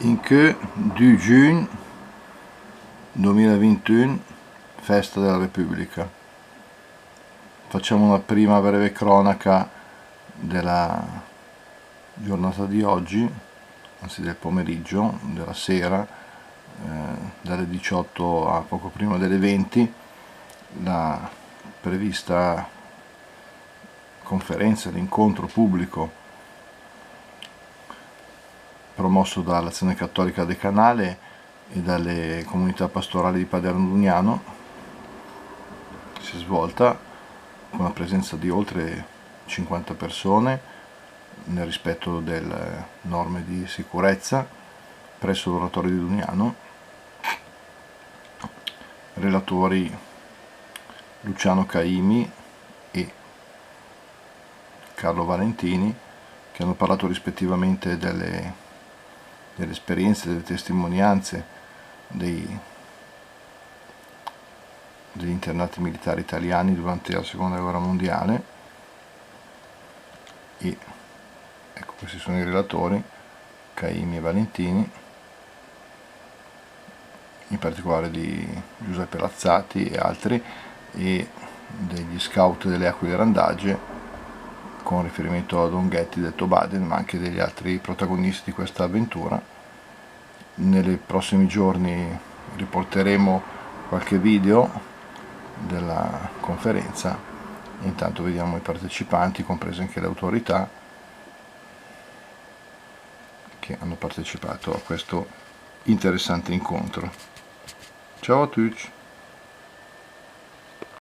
In che 2 giugno 2021, festa della Repubblica. Facciamo una prima breve cronaca della giornata di oggi, anzi del pomeriggio, della sera, dalle 18 a poco prima delle 20, la prevista conferenza, l'incontro pubblico promosso dall'Azione Cattolica Decanale e dalle comunità pastorali di Paderno Dugnano, si è svolta con la presenza di oltre 50 persone nel rispetto delle norme di sicurezza presso l'oratorio di Dugnano. Relatori Luciano Caimi e Carlo Valentini, che hanno parlato rispettivamente delle esperienze, delle testimonianze degli internati militari italiani durante la seconda guerra mondiale. E ecco, questi sono i relatori, Caimi e Valentini, in particolare di Giuseppe Lazzati e altri, e degli scout delle Aquile Randagge, con riferimento a Don Ghetti, detto Baden, ma anche degli altri protagonisti di questa avventura. Nei prossimi giorni riporteremo qualche video della conferenza e intanto vediamo i partecipanti, comprese anche le autorità che hanno partecipato a questo interessante incontro. Ciao a tutti!